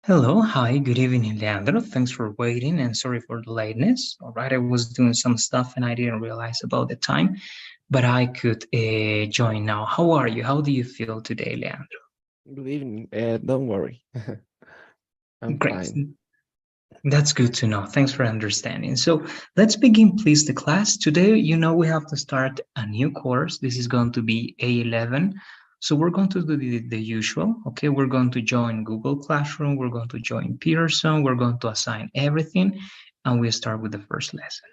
Hello, hi, good evening, Leandro. Thanks for waiting and sorry for the lateness. All right, I was doing some stuff and I didn't realize about the time, but I could join now. How are you? How do you feel today, Leandro? Good evening. Don't worry. I'm Great. fine. That's good to know. Thanks for understanding. So let's begin, please, the class. Today, we have to start a new course. This is going to be A11. So we're going to do the usual, okay? We're going to join Google Classroom. We're going to join Pearson. We're going to assign everything. And we start with the first lesson.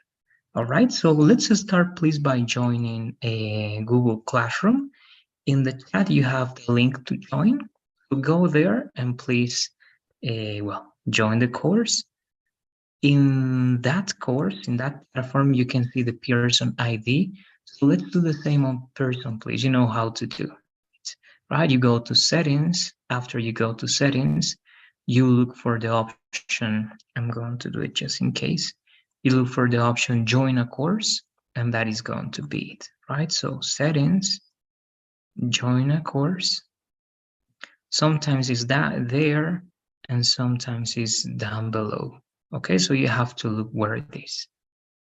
All right, so let's start, please, by joining a Google Classroom. In the chat, you have the link to join. So go there and please, join the course. In that course, in that platform, you can see the Pearson ID. So let's do the same on Pearson, please. You know how to do it, right? You go to settings. After you go to settings, you look for the option. I'm going to do it just in case. You look for the option join a course, and that is going to be it, right? So settings, join a course. Sometimes it's that there, and sometimes it's down below. Okay, so you have to look where it is.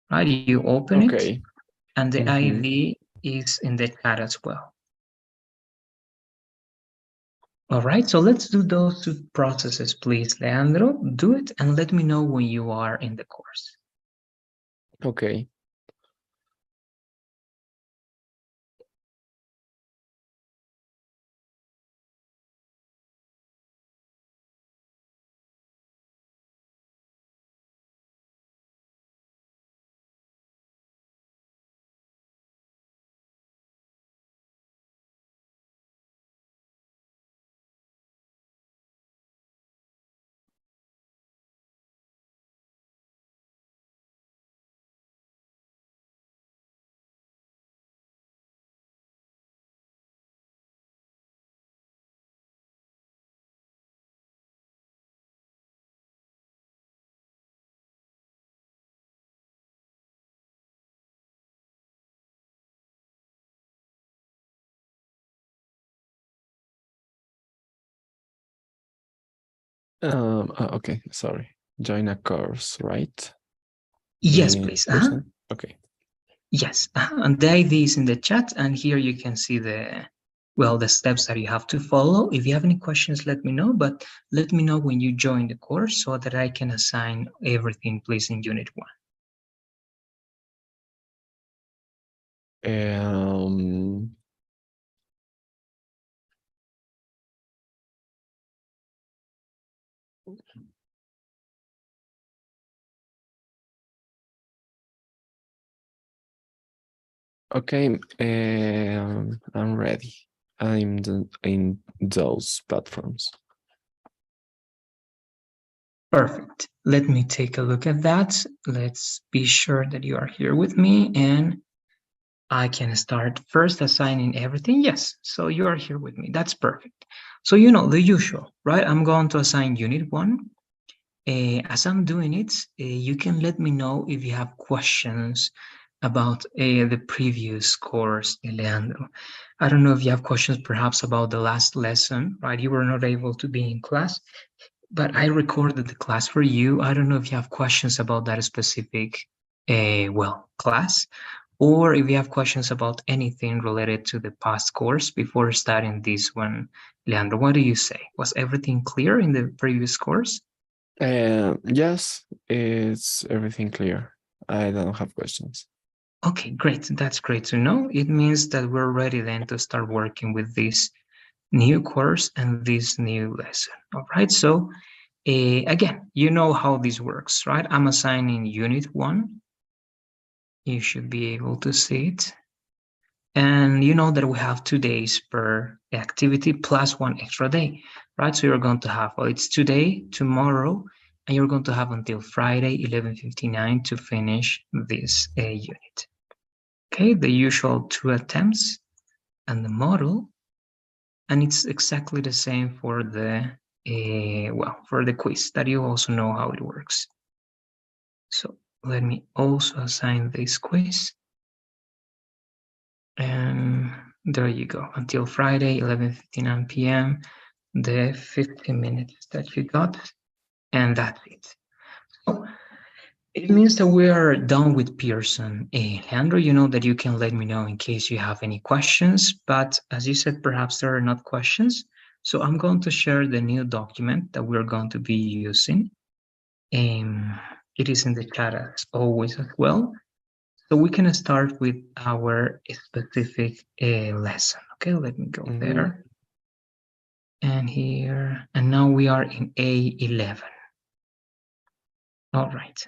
Right, you open it, Okay. and the Mm-hmm. ID is in the chat as well. All right, so let's do those two processes, please. Leandro, do it and let me know when you are in the course. Okay. Okay. Sorry. Join a course, right? Yes, In please. person. Okay. Yes, and the ID is in the chat, and here you can see the steps that you have to follow. If you have any questions, let me know, but let me know when you join the course so that I can assign everything, please, in Unit 1. Um. Okay. I'm ready. In those platforms. Perfect. Let me take a look at that. Let's be sure that you are here with me, and I can start first assigning everything. Yes, so you are here with me. That's perfect. So the usual, right? I'm going to assign Unit 1. As I'm doing it, you can let me know if you have questions about the previous course, Leandro. I don't know if you have questions perhaps about the last lesson, right? You were not able to be in class, but I recorded the class for you. I don't know if you have questions about that specific, class, or if you have questions about anything related to the past course before starting this one. Leandro, what do you say? Was everything clear in the previous course? Yes, it's everything clear. I don't have questions. Okay, great. That's great to know. It means that we're ready then to start working with this new course and this new lesson. All right, so again, you know how this works, right? I'm assigning Unit 1. You should be able to see it. And you know that we have 2 days per activity plus 1 extra day, right? So you're going to have, well, it's today, tomorrow, and you're going to have until Friday, 11:59 to finish this unit. Okay, the usual 2 attempts and the model, and it's exactly the same for the quiz, that you also know how it works. So let me also assign this quiz. And there you go, until Friday, 11:59 p.m., the 50 minutes that you got and that's it. So it means that we are done with Pearson. Leandro, you know that you can let me know in case you have any questions, but as you said, perhaps there are not questions. So I'm going to share the new document that we're going to be using. Um, it is in the chat as always as well. So we can start with our specific lesson. Okay, let me go Mm-hmm. there. And here, and now we are in A11. All right.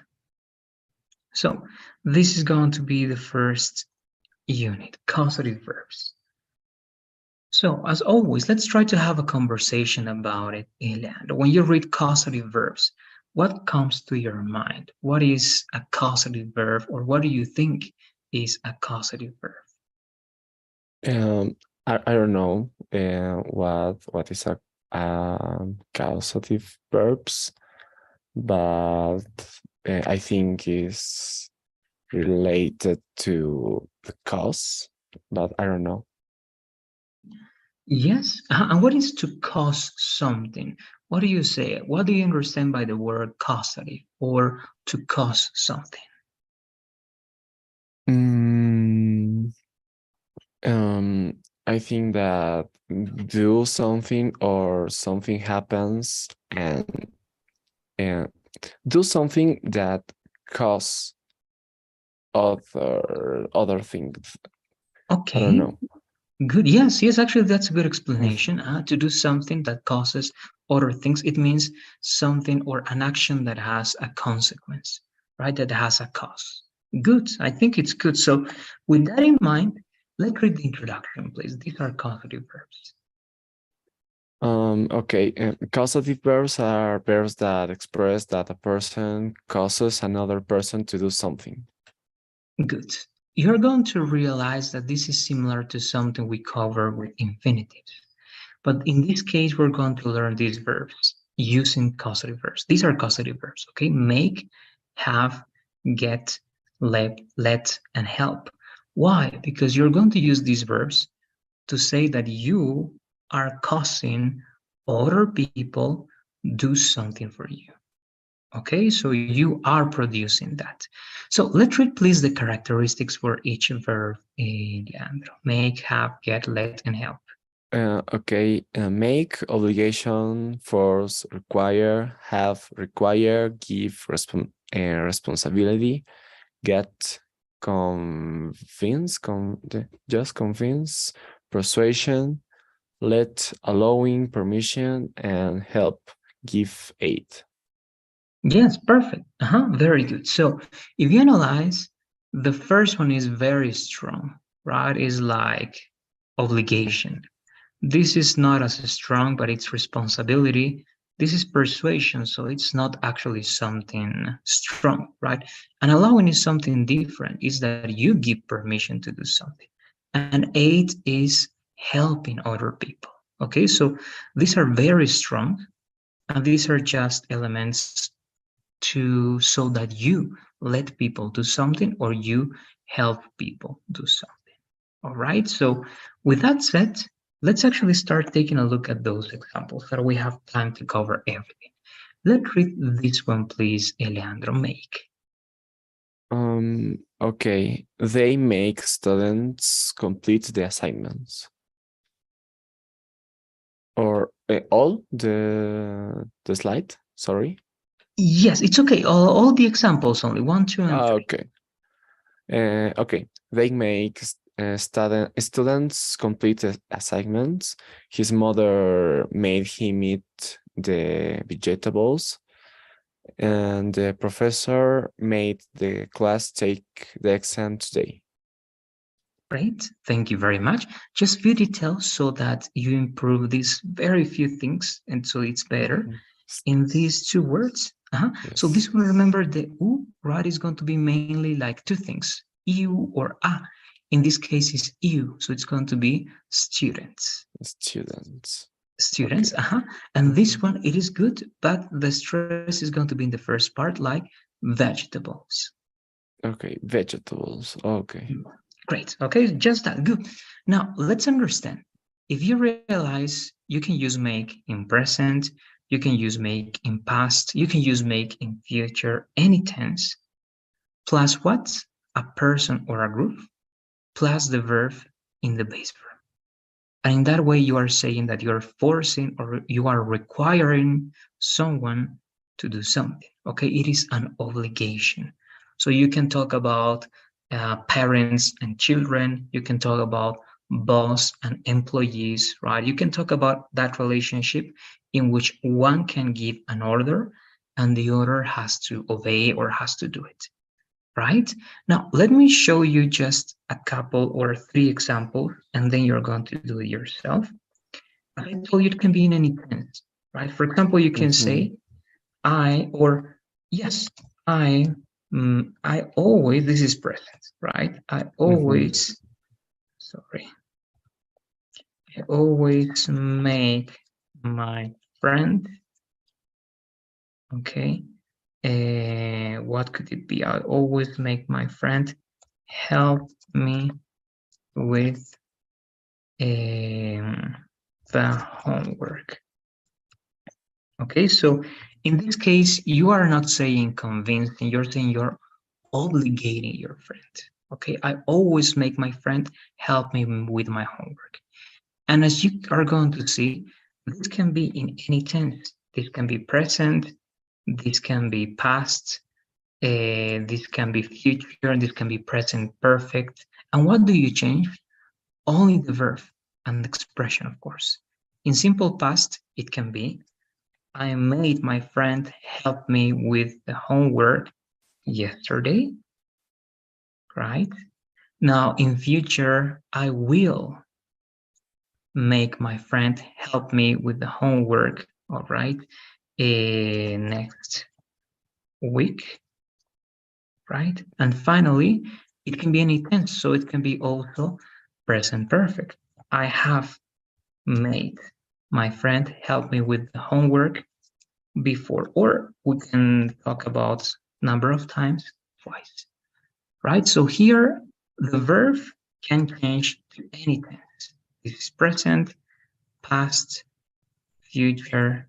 So this is going to be the first unit, causative verbs. So as always, let's try to have a conversation about it, Ilan. When you read causative verbs, what comes to your mind? What is a causative verb, or what do you think is a causative verb? Um, I don't know what is a causative verbs, but I think is related to the cause, but I don't know. Yes. And what is to cause something? What do you say? What do you understand by the word causative or to cause something? Mm, I think that do something or something happens and do something that cause other things. I don't Okay, know. good. Yes, yes, actually, that's a good explanation. To do something that causes other things, it means something or an action that has a consequence, right? That has a cause. Good. I think it's good. So, with that in mind, let's read the introduction, please. These are causative verbs. Okay. Causative verbs are verbs that express that a person causes another person to do something. Good. You're going to realize that this is similar to something we cover with infinitives. But in this case, we're going to learn these verbs using causative verbs. These are causative verbs, okay? Make, have, get, let, and help. Why? Because you're going to use these verbs to say that you are causing other people do something for you. Okay, so you are producing that. So let's read please the characteristics for each verb, Leandro. Make, have, get, let, and help. Okay. Make, obligation, force, require, have, require, give, responsibility, get, convince, just convince, persuasion, let, allowing, permission, and help, give aid. Yes, perfect. Very good. So if you analyze, the first one is very strong, right? Is like obligation. This is not as strong, but it's responsibility. This is persuasion, so it's not actually something strong, right? And allowing is something different, is that you give permission to do something. And aid is helping other people. Okay, so these are very strong, and these are just elements to so that you let people do something or you help people do something. All right. So with that said, let's actually start taking a look at those examples so that we have time to cover everything. Let's read this one, please, Eleandro. Make. Okay. They make students complete the assignments. Or all the slide, sorry. Yes, it's okay. All the examples only one, two, and three. Okay. Okay. They make students complete assignments. His mother made him eat the vegetables, and the professor made the class take the exam today. Great. Thank you very much. Just few details so that you improve these very few things, and so it's better in these two words. So Yes. this one, remember the u, right, is going to be mainly like two things, you or a. In this case, is you, so it's going to be students. Students. Students, Okay. and this Mhm. one, it is good, but the stress is going to be in the first part, like vegetables. Okay. Vegetables. Okay. Great. Okay, just that. Good. Now, let's understand. If you realize you can use make in present, You can use make in past. You can use make in future, any tense. Plus what? A person or a group, plus the verb in the base verb. And in that way, you are saying that you are forcing or you are requiring someone to do something. Okay, it is an obligation. So you can talk about parents and children. You can talk about boss and employees, right? You can talk about that relationship in which one can give an order and the other has to obey or has to do it, right? Now, let me show you just a couple or three examples, and then you're going to do it yourself. As I told you, it can be in any tense, right? For example, you can say, I, or yes, I always, this is present, right? I always, sorry, I always make my friend, okay? What could it be? I always make my friend help me with the homework. Okay, so in this case, you are not saying convincing, you're saying you're obligating your friend. Okay, I always make my friend help me with my homework. And as you are going to see, this can be in any tense. This can be present, this can be past, this can be future, this can be present perfect. And what do you change? Only the verb and the expression, of course. In simple past, it can be, I made my friend help me with the homework yesterday, right? Now, in future, I will make my friend help me with the homework, all right, next week, right? And finally, it can be any tense, so it can be also present perfect. I have made my friend help me with the homework before, or we can talk about number of times, twice, right? So here the verb can change to any tense. This is present, past, future,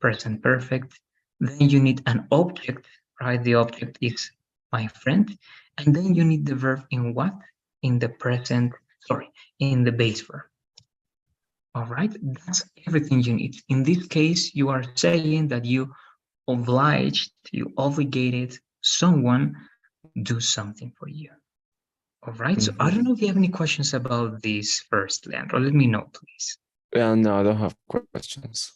present perfect. Then you need an object, right? The object is my friend. And then you need the verb in what? In the present, sorry, in the base verb. All right, that's everything you need. In this case, you are saying that you obliged, you obligated someone do something for you. All right, so I don't know if you have any questions about this first, Leandro. Let me know, please. No, I don't have questions.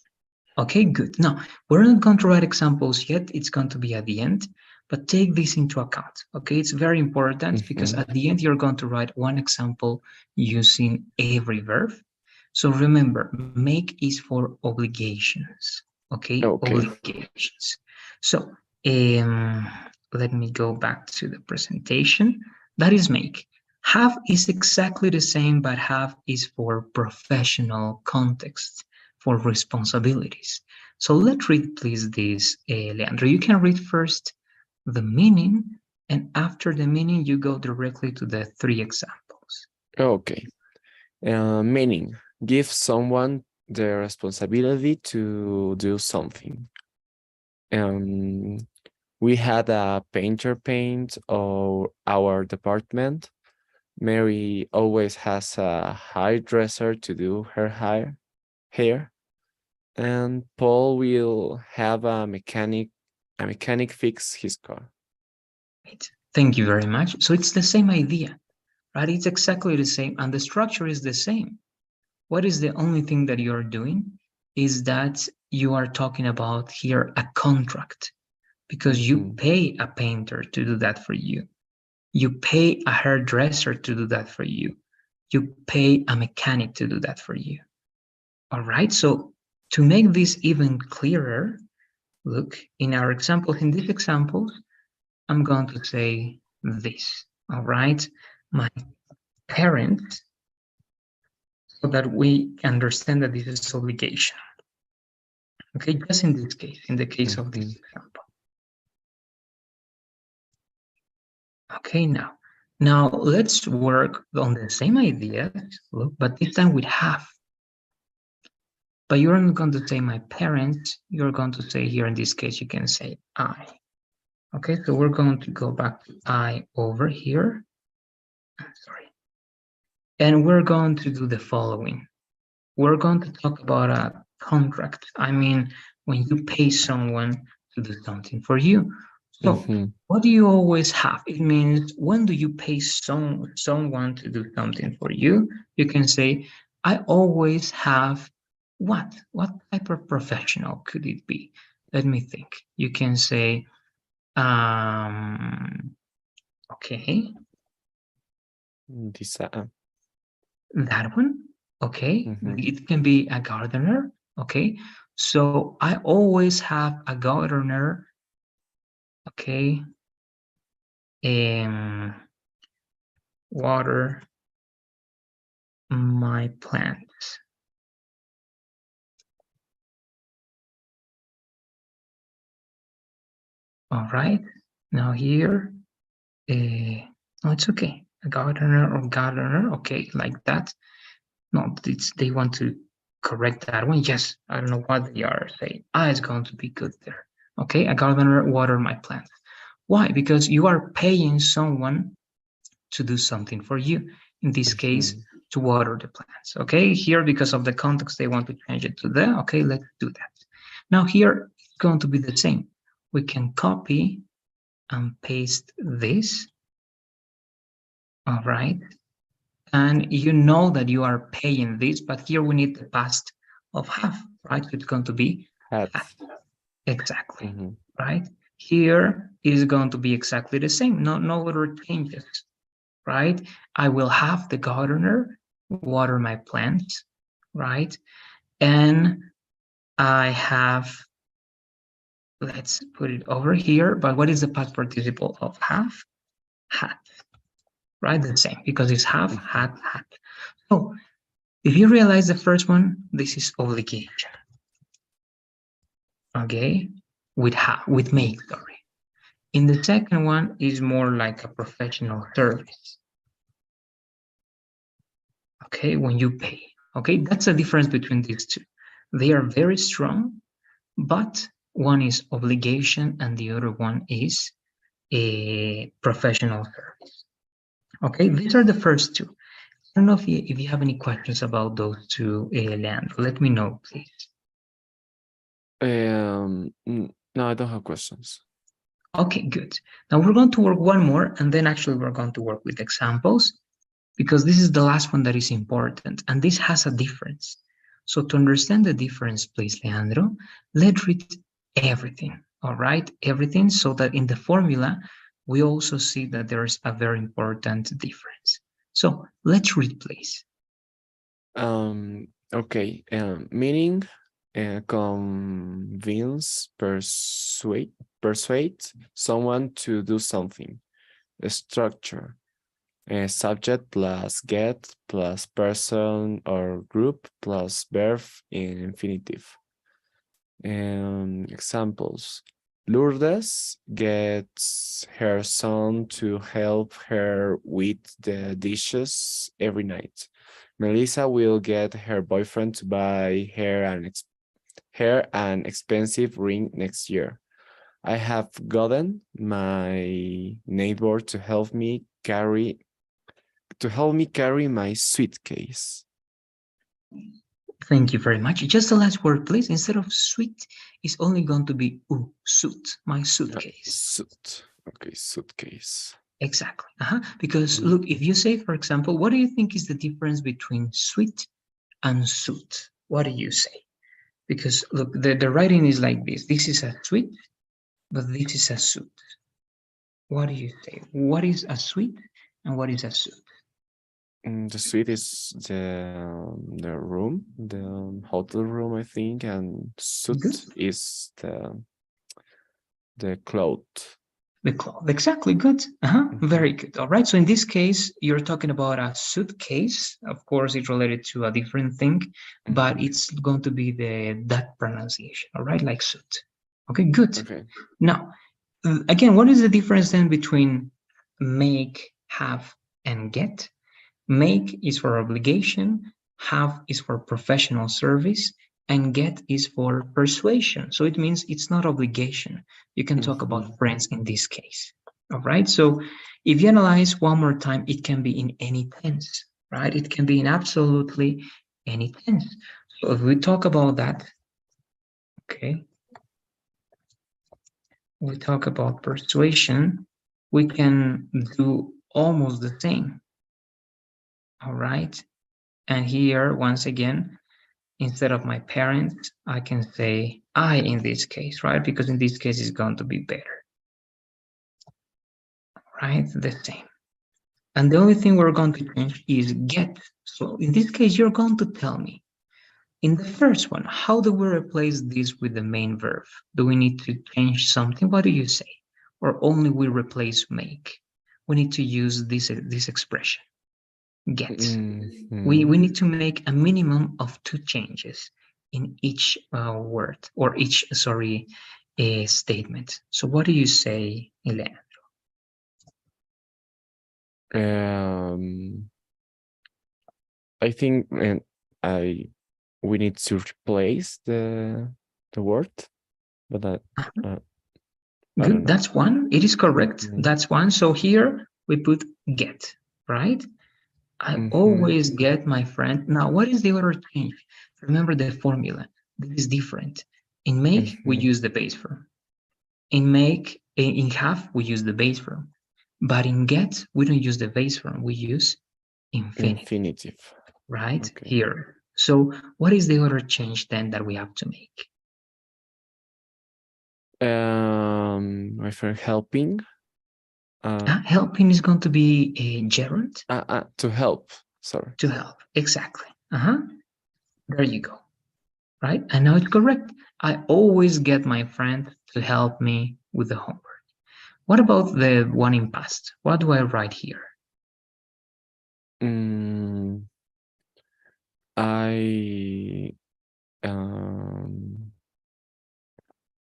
Okay, good. Now, we're not going to write examples yet. It's going to be at the end, but take this into account. Okay, it's very important because at the end, you're going to write one example using every verb. So remember, make is for obligations. Okay, obligations. So let me go back to the presentation. That is make. Have is exactly the same, but have is for professional context, for responsibilities. So let's read, please, this, Leandro. You can read first the meaning, and after the meaning, you go directly to the three examples. Okay. Meaning, give someone the responsibility to do something. We had a painter paint our department. Mary always has a hairdresser to do her hair, and Paul will have a mechanic fix his car. Right. Thank you very much. So it's the same idea, right? It's exactly the same, and the structure is the same. What is the only thing that you're doing is that you are talking about here a contract, because you pay a painter to do that for you. You pay a hairdresser to do that for you. You pay a mechanic to do that for you. All right, so to make this even clearer, look, in our examples, in these examples, I'm going to say this, all right? My parents, so that we understand that this is obligation. Okay, just in this case, in the case of this example. Okay, now let's work on the same ideas, look, but this time with have. but you're not going to say my parents. You're going to say here in this case, you can say I. Okay, so we're going to go back to I over here. Sorry. And we're going to do the following. We're going to talk about a contract. I mean, when you pay someone to do something for you. So Mm-hmm. what do you always have? It means when do you pay someone to do something for you? You can say, I always have what? What type of professional could it be? Let me think. You can say, okay, that one. Okay, Mm-hmm. it can be a gardener. Okay, so I always have a gardener. Okay, um, water my plants. All right. Now here, no, it's okay. A gardener or gardener. Okay, like that. No, it's they want to correct that one. Yes, I don't know what they are saying. Ah, it's going to be good there. Okay, a gardener water my plants. Why? Because you are paying someone to do something for you. In this case, Mm-hmm. to water the plants. Okay, here because of the context, they want to change it to the. Okay, let's do that. Now here, it's going to be the same. We can copy and paste this. All right. And you know that you are paying this, but here we need the past of have, right? So it's going to be Hat. have. Exactly, Mm-hmm. right? Here is going to be exactly the same. No other changes, right? I will have the gardener water my plants, right? And I have, let's put it over here, but what is the past participle of have? Had, right? The same, because it's have, Mm-hmm. had. So if you realize the first one, this is obligation, okay? With make, sorry. In the second one is more like a professional service, okay? When you pay, okay? That's the difference between these two. They are very strong, but one is obligation and the other one is a professional service. Okay, these are the first two. I don't know if you have any questions about those two, Leandro. Let me know, please. No, I don't have questions. Okay, good. Now we're going to work one more, and then actually we're going to work with examples because this is the last one that is important, and this has a difference. So to understand the difference, please, Leandro, let's read everything, all right? Everything, so that in the formula, we also see that there's a very important difference. So let's read, please. Okay. Meaning, convince, persuade someone to do something. A structure. A subject plus get plus person or group plus verb in infinitive. Examples. Lourdes gets her son to help her with the dishes every night. Melissa will get her boyfriend to buy her an expensive ring next year. I have gotten my neighbor to help me carry my suitcase. Thank you very much. Just the last word, please. Instead of sweet, it's only going to be suit, my suitcase. Suit. Okay, suitcase. Exactly. Because Mm, look, if you say, for example, what do you think is the difference between sweet and suit? What do you say? Because look, the writing is like this. This is a suite, but this is a suit. What do you say? What is a suite and what is a suit? the suite is the room, the hotel room, I think, and Good. suit is the cloth. The cloth. Exactly. Good. Mhm, Very good. All right. So in this case, you're talking about a suitcase. Of course, it's related to a different thing, but mhm. it's going to be the that pronunciation. All right, like suit. Okay. Good. Okay. Now, again, what is the difference then between make, have, and get? Make is for obligation. Have is for professional service, and get is for persuasion. So it means it's not obligation. You can talk Mhm. about friends in this case. All right. So if you analyze one more time, it can be in any tense, right? It can be in absolutely any tense. So if we talk about that, okay, we talk about persuasion, we can do almost the same. All right. And here, once again, instead of my parents, I can say I in this case, right? Because in this case, it's going to be better, right? The same. And the only thing we're going to change is get. So in this case, you're going to tell me, in the first one, how do we replace this with the main verb? Do we need to change something? What do you say? Or only we replace make? We need to use this expression, get. We Mhm. need to make a minimum of two changes in each word or each, sorry, statement. So what do you say, Elena? Um, I think I we need to replace the word, but uh, I don't Good, know. that's one. It is correct. Mhm. That's one. So here we put get, right? I Mhm. always get my friend. Now, what is the other change? Remember the formula. This is different. In make, we Mhm. use the base form. In make, in have, we use the base form. But in get, we don't use the base form. We use infinitive, Infinitive. right? Okay. Here. So what is the other change then that we have to make? My friend helping. Uh, Helping is going to be a gerund to help. Sorry. to help. Exactly. There you go. Right? And now it's correct. I always get my friend to help me with the homework. What about the one in past? What do I write here? Mm, I um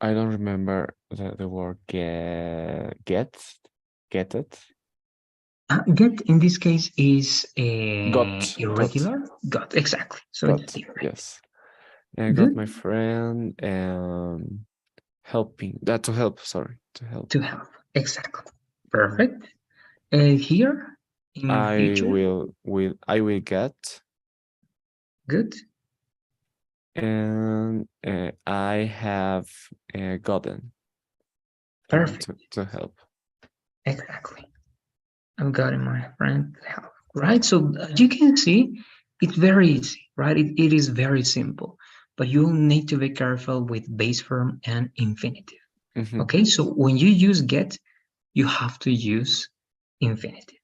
I don't remember the word get it. Get in this case is Got irregular. Got exactly. So it's got different. yes. I got my Good friend helping that to help. Sorry, to help. to help. Exactly. Mhm. Perfect. Here in future. I will get Good. and I have gotten Perfect. to help. Exactly. I'm getting my friend to help. Right. So you can see, it's very easy, right? It is very simple, but you'll need to be careful with base form and infinitive. Hmm. Okay. So when you use get, you have to use infinitive.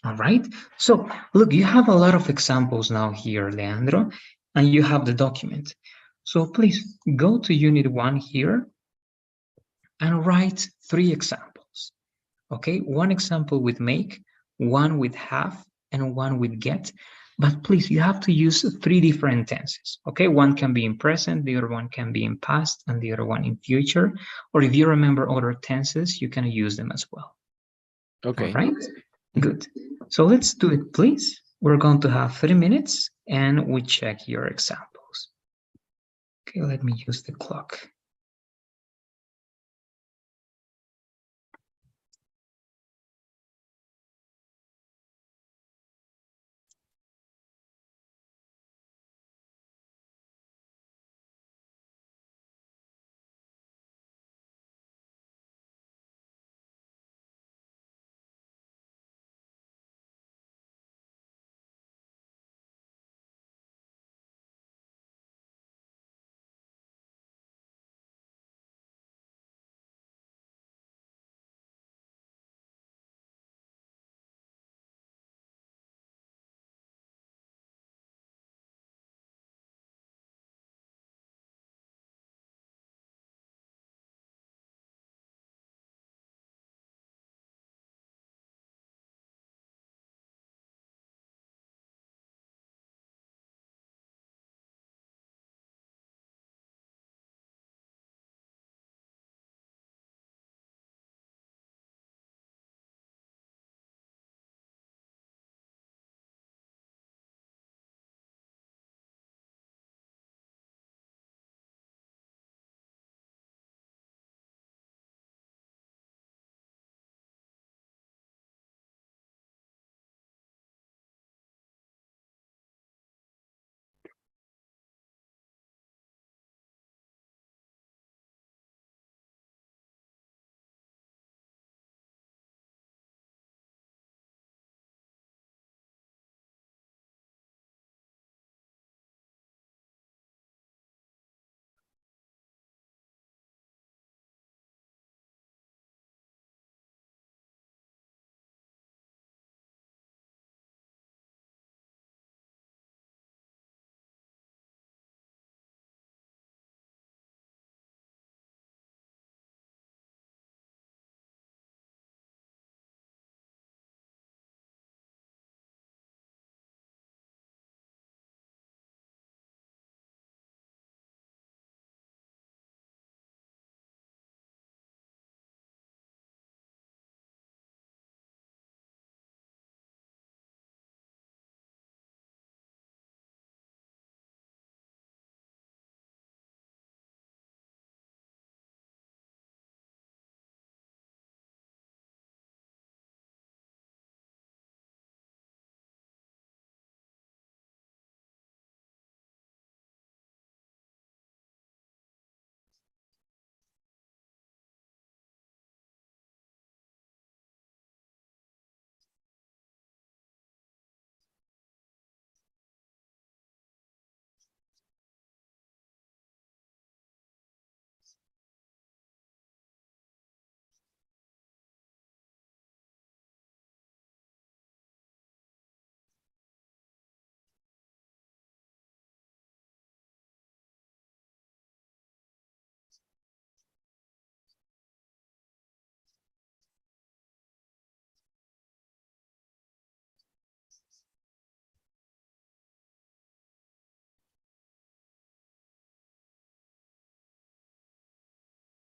All right. So look, you have a lot of examples now here, Leandro, and you have the document. So please go to unit one here and write three examples. Okay, one example with make, one with have, and one with get. But please, you have to use three different tenses. Okay, one can be in present, the other one can be in past, and the other one in future. Or if you remember other tenses, you can use them as well. All Okay. right, Mhm. good. So let's do it, please. We're going to have 3 minutes and we check your examples. Okay, let me use the clock.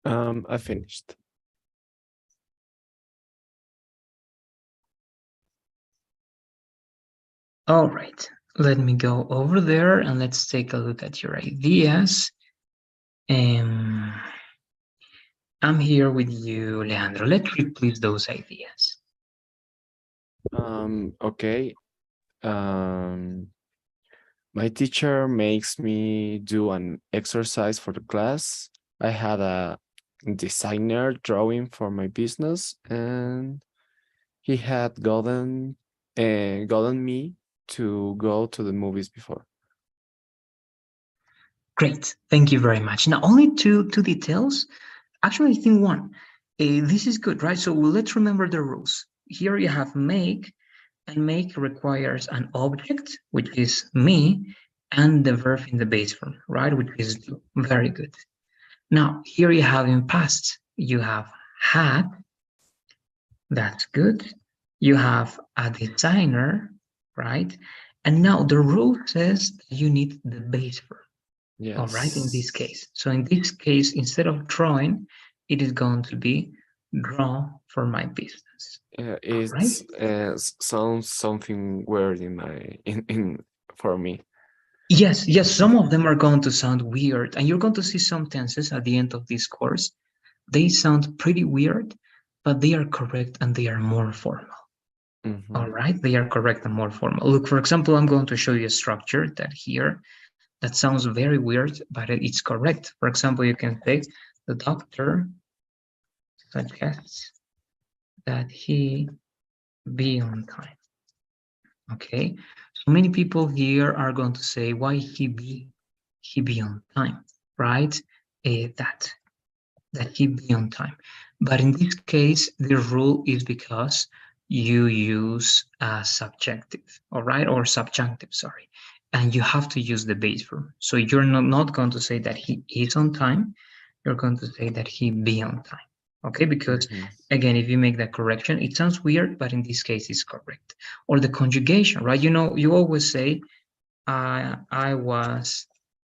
I finished. All right, let me go over there and let's take a look at your ideas. Um, I'm here with you, Leandro. Let's replace those ideas. Okay. Um, my teacher makes me do an exercise for the class. I had a designer drawing for my business, and he had gotten me to go to the movies before. Great, thank you very much. Now, only two details. Actually, I think one. This is good, right? So let's remember the rules. Here you have make, and make requires an object, which is me, and the verb in the base form, right? Which is do. Very good. Now, here you have in past, you have had, that's good. You have a designer, right? And now the rule says that you need the base verb, all right, in this Yes. case. So in this case, instead of drawing, it is going to be draw for my business, all right? Sounds something weird in in for me. Yes, yes, some of them are going to sound weird, and you're going to see some tenses at the end of this course. They sound pretty weird, but they are correct and they are more formal. Mm-hmm. All right, they are correct and more formal. Look, for example, I'm going to show you a structure that here that sounds very weird, but it's correct. For example, you can say the doctor suggests that he be on time. Okay, so many people here are going to say why he be on time, right? That he be on time. But in this case, the rule is because you use a subjective, all right, or subjunctive, sorry, and you have to use the base form. So you're not going to say that he is on time, you're going to say that he be on time, okay? Because Mm-hmm. again, if you make that correction, it sounds weird, but in this case, it's correct. Or the conjugation, right? You know, you always say, I was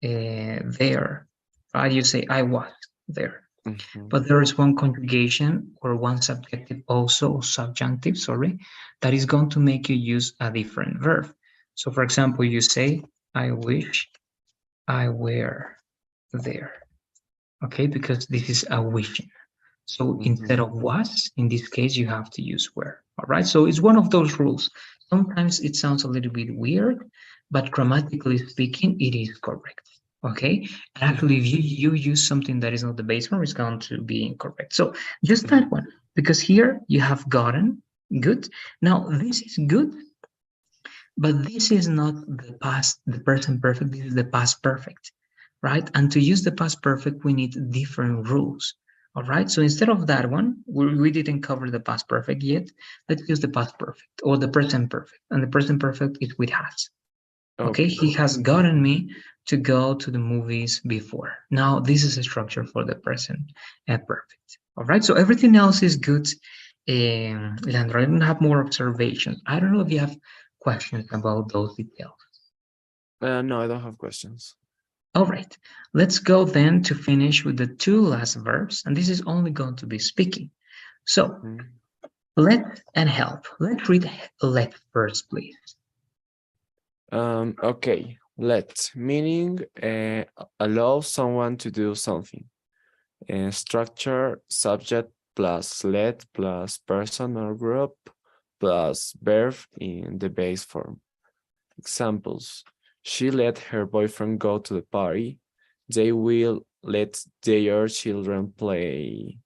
there, right? You say, I was there, Mm-hmm. but there is one conjugation or one subjective also, or subjunctive, sorry, that is going to make you use a different verb. So for example, you say, I wish I were there, okay, because this is a wishing. So instead Mm-hmm. of was, in this case, you have to use were. All right. So it's one of those rules. Sometimes it sounds a little bit weird, but grammatically speaking, it is correct. Okay. And actually, if you use something that is not the base form, it's going to be incorrect. So just that one, because here you have gotten good. Now, this is good, but this is not the past, the present perfect. This is the past perfect, right? And to use the past perfect, we need different rules. All right. So instead of that one, we didn't cover the past perfect yet. Let's use the past perfect or the present perfect. And the present perfect is with has. Okay. Okay. He has gotten me to go to the movies before. Now, this is a structure for the present perfect. All right. So everything else is good. Leandro, I don't have more observations. I don't know if you have questions about those details. No, I don't have questions. All right, let's go then to finish with the two last verbs, and this is only going to be speaking. So, Mhm. let and help. Let's read let first, please. Okay. Let, meaning allow someone to do something. Structure, subject plus let plus person or group plus verb in the base form. Examples. She let her boyfriend go to the party. They will let their children play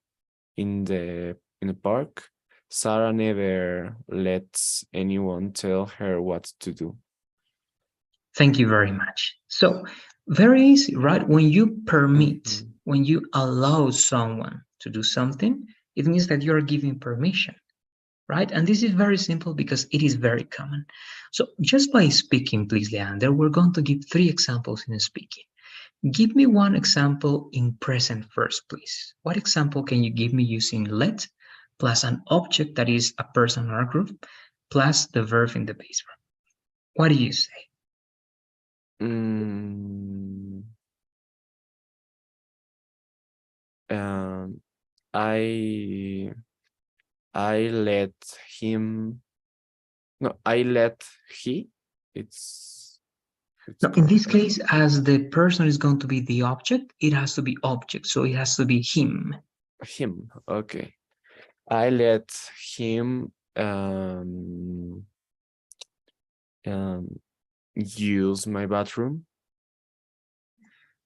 in the park. Sarah never lets anyone tell her what to do. Thank you very much. So, very easy, right? When you permit, Mhm. when you allow someone to do something, it means that you're giving permission, right? And this is very simple because it is very common. So, just by speaking, please, Leander, we're going to give three examples in speaking. Give me one example in present first, please. What example can you give me using let plus an object that is a person or a group plus the verb in the base verb? What do you say? Mm, Um, I I let him. No, I let he. It's it's Now, in correct. this case, as the person is going to be the object, it has to be object, so it has to be him. Him. Okay. I let him um, use my bathroom.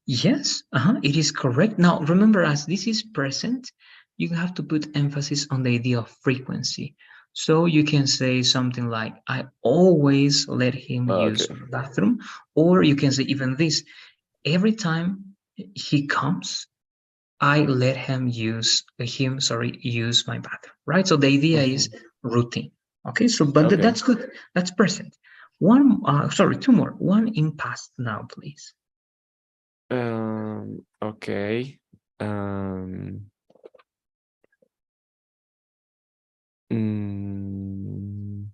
Yes, it is correct. Now, remember, as this is present, you have to put emphasis on the idea of frequency. So you can say something like, I always let him use Okay. the bathroom, or you can say even this, every time he comes, I let use my bathroom, right? So the idea is Mhm. routine. Okay, so but Okay. that's good. That's present. One, sorry, two more. One in past now, please. Okay. Um, mm,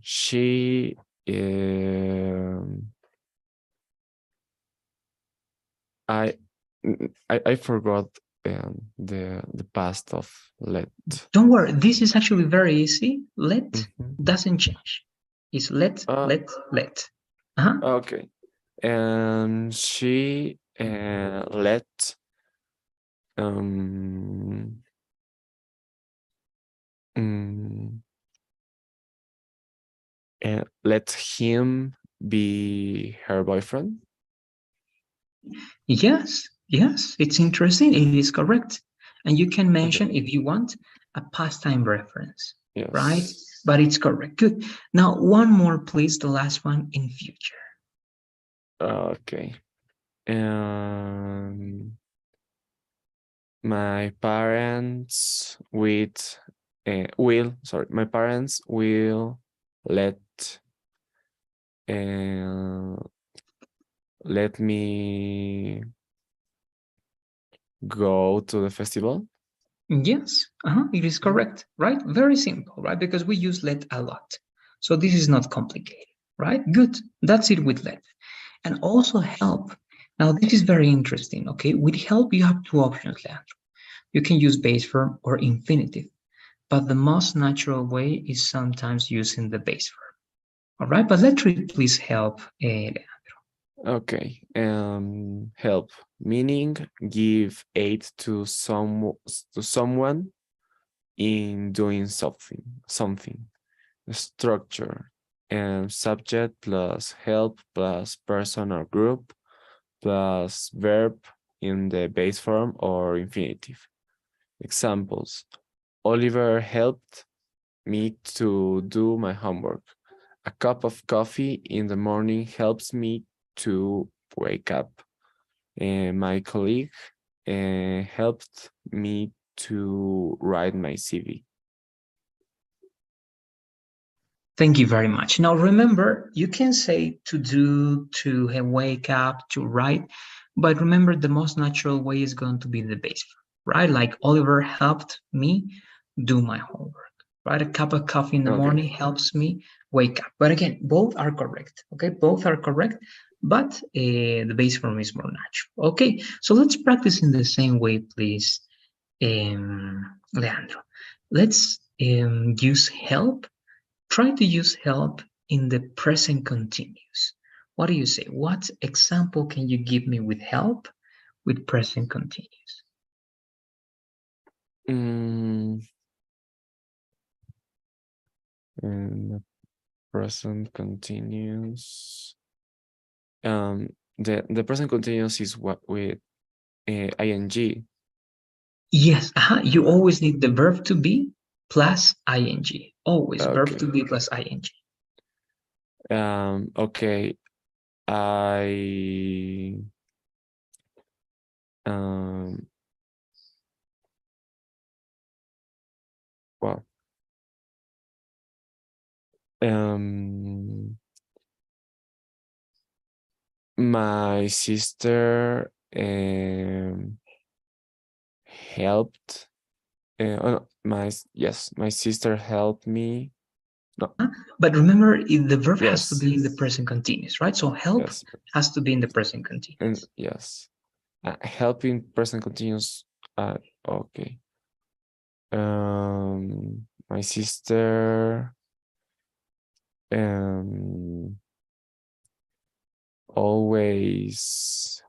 she um, I I forgot the past of let. Don't worry, this is actually very easy. Let Mhm. doesn't change. It's let, Uh, let, let. Uh-huh. okay. And she let um mm, let him be her boyfriend. Yes, yes, it's interesting. It is correct. And you can Okay. mention, if you want, a pastime reference, right? Yes. But it's correct. Good. Now, one more, please. The last one in future. Okay. Um, my parents with will sorry. My parents will let uh, let me go to the festival. Yes, it is correct, right? Very simple, right? Because we use let a lot. So this is not complicated, right? Good. That's it with let. And also help. Now, this is very interesting, okay? With help, you have two options, Leandro. You can use base form or infinitive, but the most natural way is sometimes using the base form. All right, but let's please help. Okay. Help meaning give aid to someone in doing something. Structure and subject plus help plus person or group plus verb in the base form or infinitive. Examples: Oliver helped me to do my homework. A cup of coffee in the morning helps me to wake up. And my colleague helped me to write my CV. Thank you very much. Now, remember, you can say to do, to wake up, to write, but remember, the most natural way is going to be the base form, right? Like Oliver helped me do my homework, right? A cup of coffee in the Okay. morning helps me wake up. But again, both are correct, okay? Both are correct, but the base form is more natural. Okay, so let's practice in the same way, please, Leandro. Let's use help. Try to use help in the present continuous. What do you say? What example can you give me with help with present continuous? Mm, and the present continuous. Um, the present continuous is what with ing. Yes, you always need the verb to be plus ing. Always verb to Okay. be plus ing. Okay. I um. Well. Um. My sister helped. Oh no, my sister helped me No. But remember, the verb has to Yes. be in the present continuous, right? So help Yes. has to be in the present And continuous. yes. Helping present continuous. Okay. My sister um always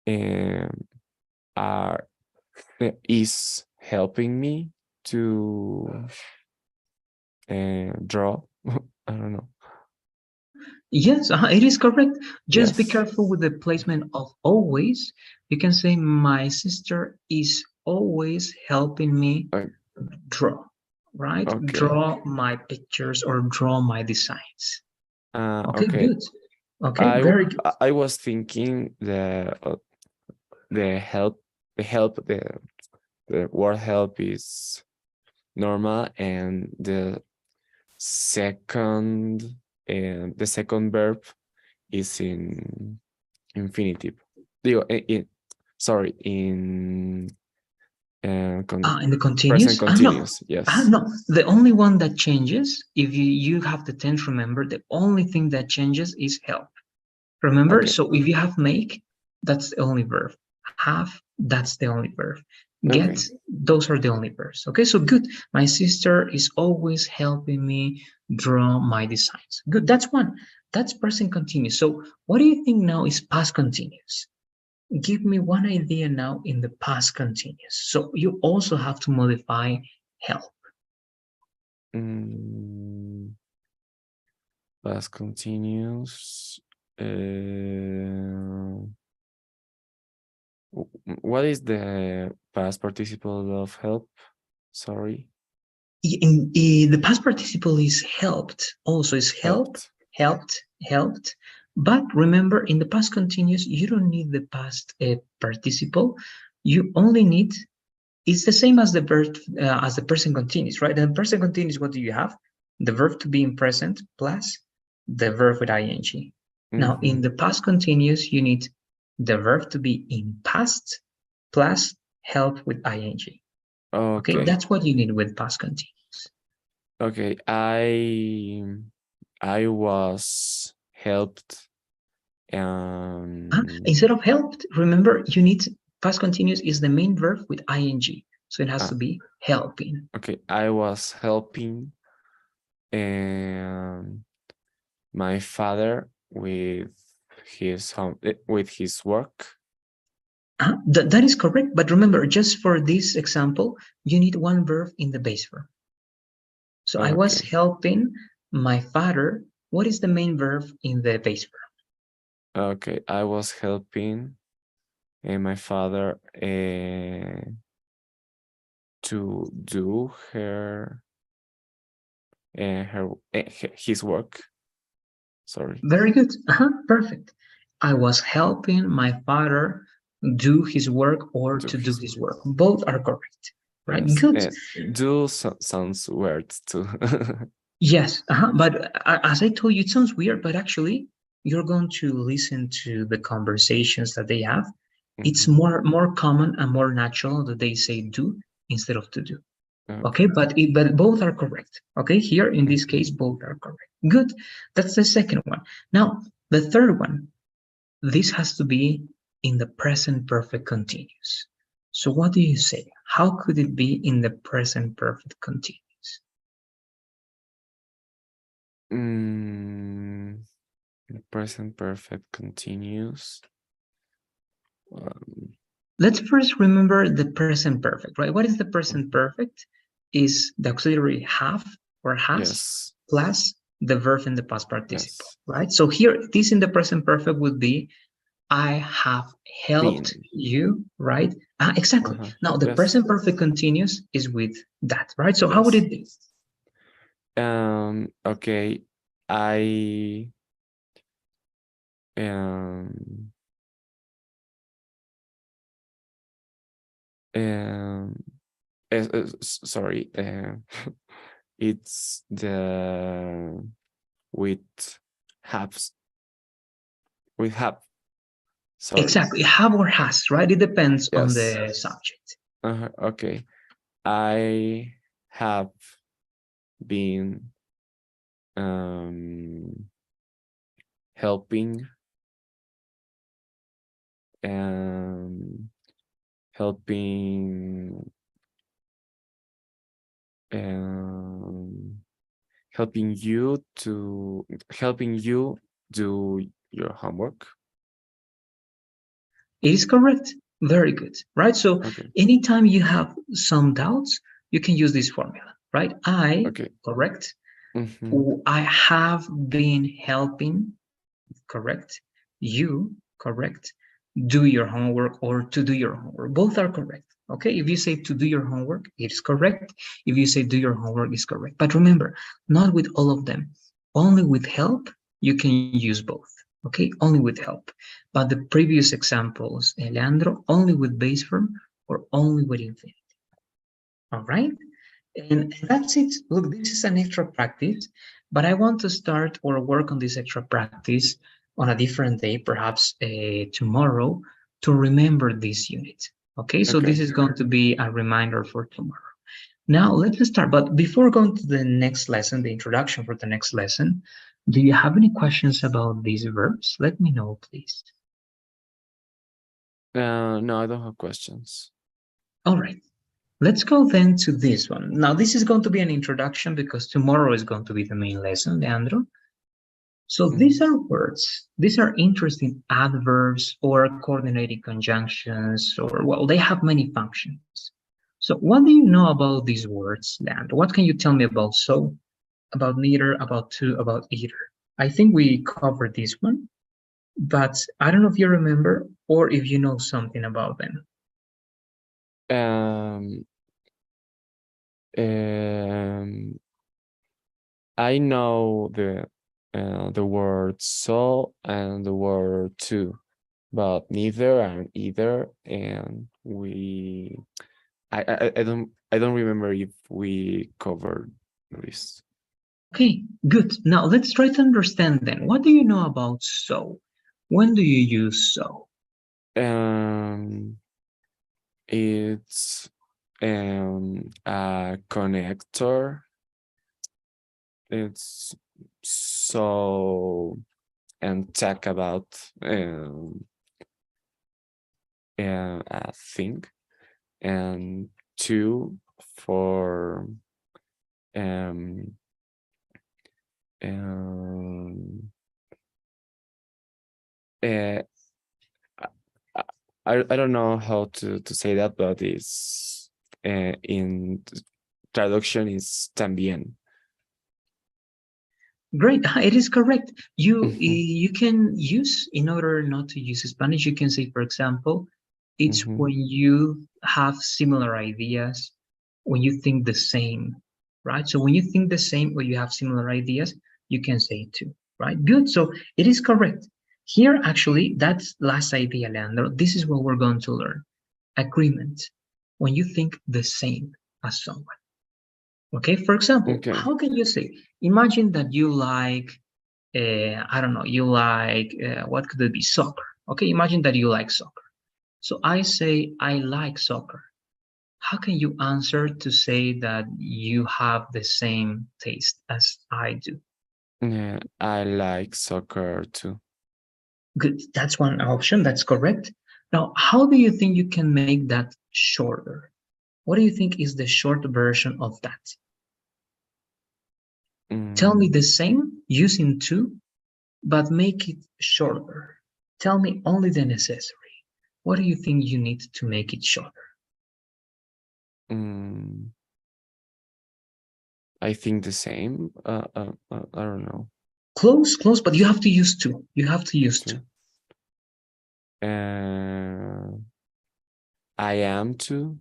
um are is helping me to draw. I don't know. Yes, it is correct. Just be Yes. careful with the placement of always. You can say, my sister is always helping me Uh, draw, right? okay. Draw my pictures or draw my designs. Okay, Okay. good. Okay, very good. I was thinking the help the help the word help is normal, and second the second verb is in infinitive. Sorry, in In the present continuous? No. continuous. Yes. No. The only one that changes, if you have the tense, remember, the only thing that changes is help. Remember? Okay. So if you have make, that's the only verb. Have, that's the only verb. Get, Okay. those are the only verbs. Okay, so good. My sister is always helping me draw my designs. Good, that's one. That's present continuous. So what do you think now is past continuous? Give me one idea now in the past continuous. So you also have to modify help. Mm, past continuous. What is the past participle of help? Sorry. The past participle is helped. Also is Helped. helped. But remember, in the past continuous, you don't need the past participle. You only need, it's the same as the verb, as the present continuous, right? And present continuous, what do you have? The verb to be in present plus the verb with ing. Now, in Mm-hmm. the past continuous, you need the verb to be in past plus help with ing. Okay, Okay. that's what you need with past continuous. Okay. I was helped. Instead of helped, remember you need past continuous is the main verb with ing. So it has Uh, to be helping. okay. I was helping um my father with his work. That is correct. But remember, just for this example, you need one verb in the base verb. So I was Okay. helping my father. What is the main verb in the base verb? Okay. I was helping my father to do his work. Sorry. Very good. Perfect. I was helping my father do his work or Do to do his his work. work. Both are correct. Right? Yes. Good. Sounds weird too. Yes, but as I told you, it sounds weird, but actually, you're going to listen to the conversations that they have. It's Mhm. more common and more natural that they say do instead of to do. Okay, Okay. but both are correct. Okay, here in this Mhm. case, both are correct. Good. That's the second one. Now, the third one, this has to be in the present perfect continuous. So what do you say? How could it be in the present perfect continuous? Mm, present perfect continuous. Um, Let's first remember the present perfect, right? What is the present mhm. perfect? Is the auxiliary have or has Yes. plus the verb in the past participle, Yes. right? So here, this in the present perfect would be I have helped Been. you, right? Exactly. Uh-huh. Now, the Yes. present perfect continuous is with that, right? So how would Yes. it be? Okay. I um um sorry. It's the with haves with have. Sorry. Exactly. Have or has, right? It depends on Yes. the subject. Okay. I have being, helping, um, helping, um, helping you do your homework. It is correct. Very good, right? So Okay. anytime you have some doubts, you can use this formula, right? I, Okay. correct. Mm-hmm. I have been helping, correct. You, correct. Do your homework or to do your homework. Both are correct. Okay, if you say to do your homework, it is correct. If you say do your homework, it's correct. But remember, not with all of them. Only with help, you can use both. Okay, only with help. But the previous examples, Leandro, only with base form or only with infinitive. All right. And that's it. Look, this is an extra practice, but I want to start or work on this extra practice on a different day, perhaps tomorrow, to remember this unit. Okay, so this Okay. is going to be a reminder for tomorrow. Now, let's start. But before going to the next lesson, the introduction for the next lesson, do you have any questions about these verbs? Let me know, please. No, I don't have questions. All right. Let's go then to this one. Now, this is going to be an introduction because tomorrow is going to be the main lesson, Leandro. So Mm-hmm. these are words. These are interesting adverbs or coordinating conjunctions, or well, they have many functions. So what do you know about these words, Leandro? What can you tell me about so, about neither, about to, about either? I think we covered this one, but I don't know if you remember or if you know something about them. Um, um, I know the word so and the word to, but neither and either, and I don't remember if we covered this. Okay, good. Now let's try to understand then. What do you know about so? When do you use so? Um, it's a connector. It's so and talk about a thing, and two for um um uh, I, I don't know how to say that, but it's in traduction is también. Great, it is correct. Mhm, You can use, in order not to use Spanish, you can say, for example, it's mhm. when you have similar ideas, when you think the same, right? So when you think the same or you have similar ideas, you can say too, right? Good. So it is correct. Here, actually, that's last idea, Leandro. This is what we're going to learn. Agreement. When you think the same as someone. Okay, for example, Okay. how can you say, imagine that you like, I don't know, you like, what could it be? Soccer. Okay, imagine that you like soccer. So I say, I like soccer. How can you answer to say that you have the same taste as I do? Yeah, I like soccer too. Good, that's one option, that's correct. Now, how do you think you can make that shorter? What do you think is the short version of that? Tell me Mm, the same using to, but make it shorter. Tell me only the necessary. What do you think you need to make it shorter? mm, I think the same. I don't know. Close, close, but you have to use to. You have to use to. Too. Uh, I am too.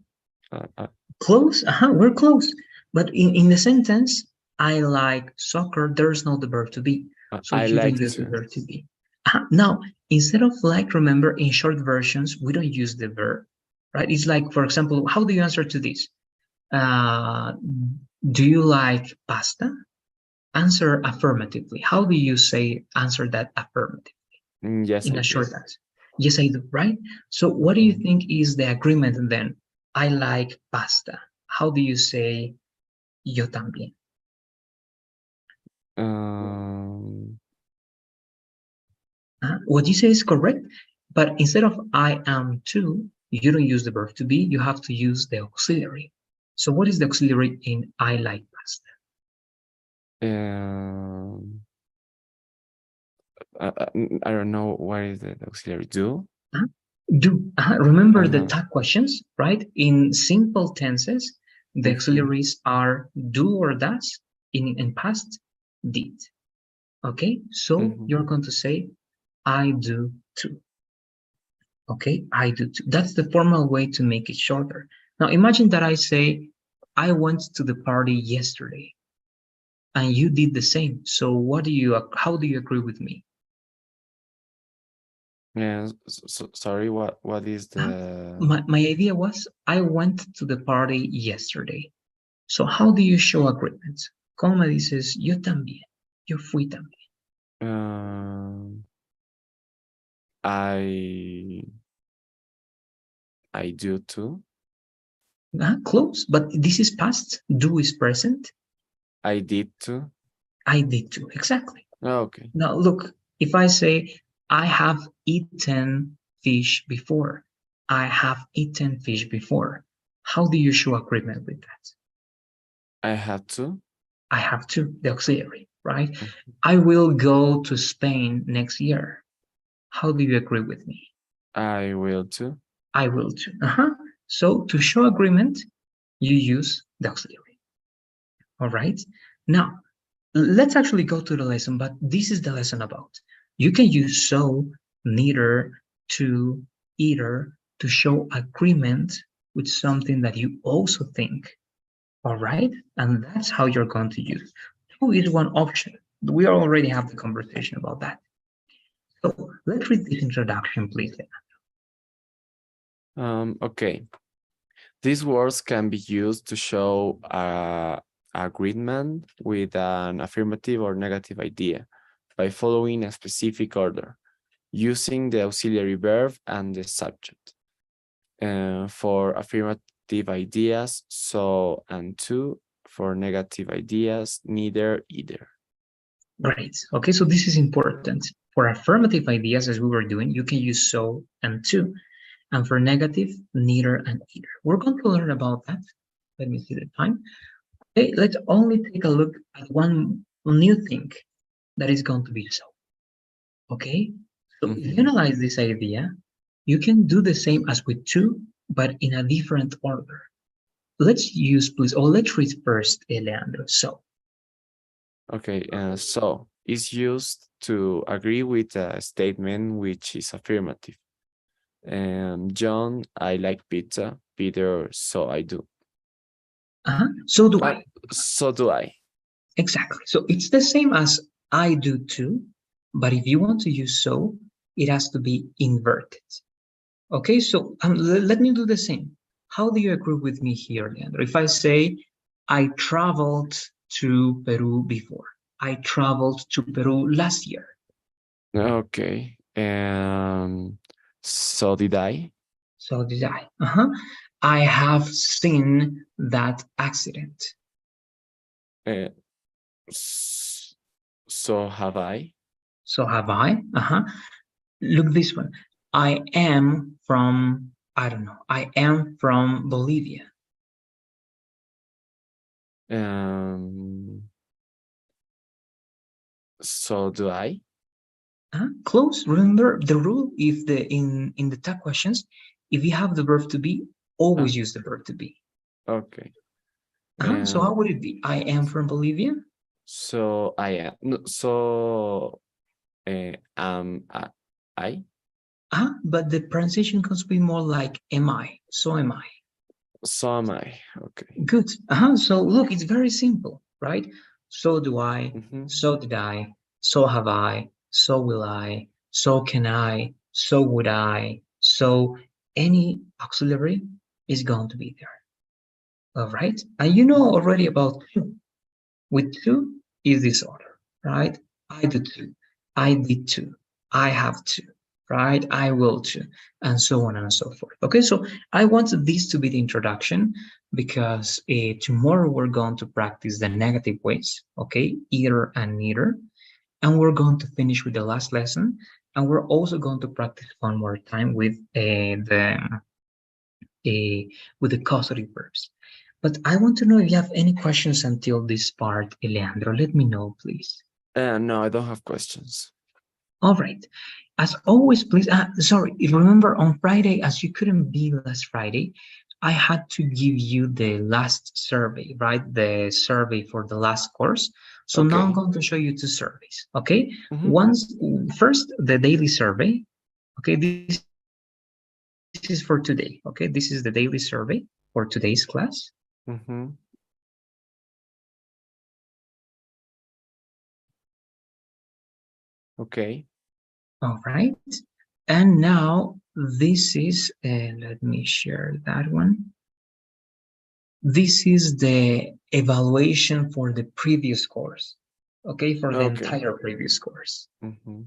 Uh, uh, Close? We're close. But in the sentence, I like soccer, there's no the verb to be. So I you don't like use the to. verb to be. Now, instead of like, remember, in short versions, we don't use the verb, right? It's like, for example, how do you answer to this? Uh, do you like pasta? Answer affirmatively. How do you say answer that affirmative Yes, in I a do. short answer? Yes, I do, right? So what do you Mhm. think is the agreement then? I like pasta. How do you say yo también? Um, What you say is correct, but instead of I am to, you don't use the verb to be, you have to use the auxiliary. So what is the auxiliary in I like pasta? um, I don't know what is the auxiliary do. Uh, Do. Remember the Uh-huh. tag questions, right? In simple tenses, the Mm-hmm. auxiliaries are do or does. In past, did. Okay, so Mm-hmm. you're going to say I do too. Okay, I do too. That's the formal way to make it shorter. Now imagine that I say I went to the party yesterday and you did the same. So how do you agree with me? Yeah. Sorry. What is Huh? the? My idea was I went to the party yesterday. So how do you show agreement? ¿Cómo me dices yo también? Yo fui también. Um, I I do too. Close, but this is past. Do is present. I did too. I did too. Exactly. Okay. Now look, if I say I have eaten fish before, I have eaten fish before. How do you show agreement with that? I had to. I have to, the auxiliary, right? Mhm. I will go to Spain next year. How do you agree with me? I will too. I will too. So to show agreement, you use the auxiliary. All right. Now, let's actually go to the lesson, but this is the lesson about. You can use so, neither, to, either to show agreement with something that you also think. All right. And that's how you're going to use. To is one option. We already have the conversation about that. So let's read this introduction, please. Okay. These words can be used to show agreement with an affirmative or negative idea by following a specific order, using the auxiliary verb and the subject. For affirmative ideas, so and to. For negative ideas, neither, either. Great. Okay, so this is important. For affirmative ideas, as we were doing, you can use so and to. And for negative, neither and either. We're going to learn about that. Let me see the time. Okay, let's only take a look at one new thing that is going to be so. Okay, so if you Mhm. analyze this idea, you can do the same as with to, but in a different order. Let's use, please, or let's read first, Leandro. So, Okay, so is used to agree with a statement which is affirmative. John, I like pizza. Peter, so I do. so do Uh, I. so do I. Exactly. So it's the same as I do too, but if you want to use so, it has to be inverted. Okay, so let me do the same. How do you agree with me here, Leandro? If I say, I traveled to Peru before, I traveled to Peru last year, Okay. So did I. so did I. I have seen that accident, Uh, s- so have I. so have I. Look this one. I am from, I don't know, I am from Bolivia. Um, so do I. Close. Remember the rule if the in the tag questions, if you have the verb to be, Uh, always use the verb to be. okay. So Um, how would it be? I am from Bolivia. so I am. No, so I. But the pronunciation could be more like am I. So am I. So am I. Okay. Good. So look, it's very simple, right? So do I, Mm-hmm. so did I, so have I, so will I, so can I, so would I. So any auxiliary is going to be there. All right. And you know already about to. With to is this order, right? I do too. I did too. I have to. right? I will too, and so on and so forth. Okay, so I wanted this to be the introduction because tomorrow we're going to practice the negative ways, okay? Either and neither. And we're going to finish with the last lesson. And we're also going to practice one more time uh, with the causative verbs. But I want to know if you have any questions until this part, Leandro. Let me know, please. No, I don't have questions. All right. As always, please. Sorry, remember on Friday, as you couldn't be last Friday, I had to give you the last survey, right? The survey for the last course. So now I'm Okay. going to show you two surveys. Okay. Mm-hmm. Once, first, the daily survey. Okay. This is for today. Okay. This is the daily survey for today's class. Mm-hmm. Okay. All right. And now this is, let me share that one. This is the evaluation for the previous course, okay, for the Okay. entire previous course. Mm-hmm.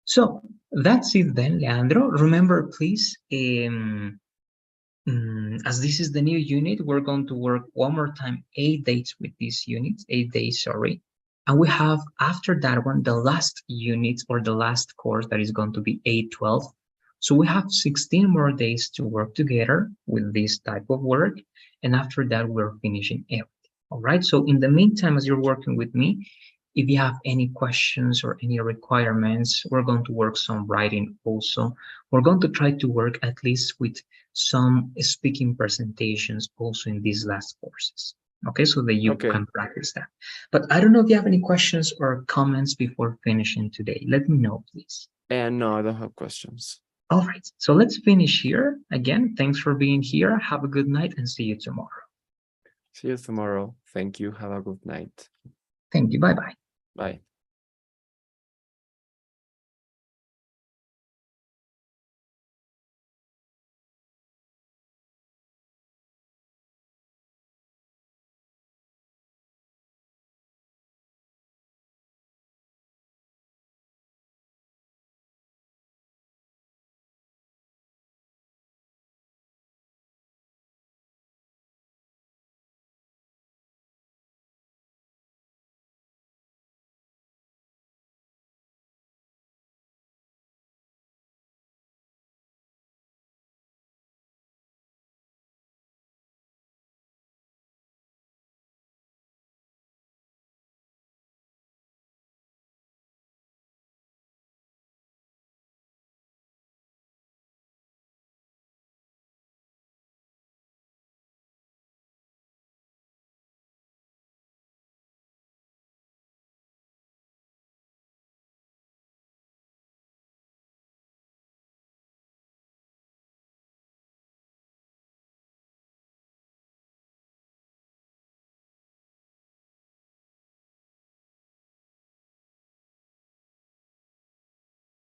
So that's it then, Leandro. Remember, please, as this is the new unit, we're going to work one more time 8 days with this unit, 8 days, sorry. And we have, after that one, the last unit or the last course that is going to be 812. So we have 16 more days to work together with this type of work. And after that, we're finishing everything. All right. So in the meantime, as you're working with me, if you have any questions or any requirements, we're going to work some writing also. We're going to try to work at least with some speaking presentations also in these last courses. Okay, so that you Okay. can practice that. But I don't know if you have any questions or comments before finishing today. Let me know, please. And no, I don't have questions. All right, so let's finish here. Again, thanks for being here. Have a good night and see you tomorrow. See you tomorrow. Thank you. Have a good night. Thank you. Bye bye. Bye.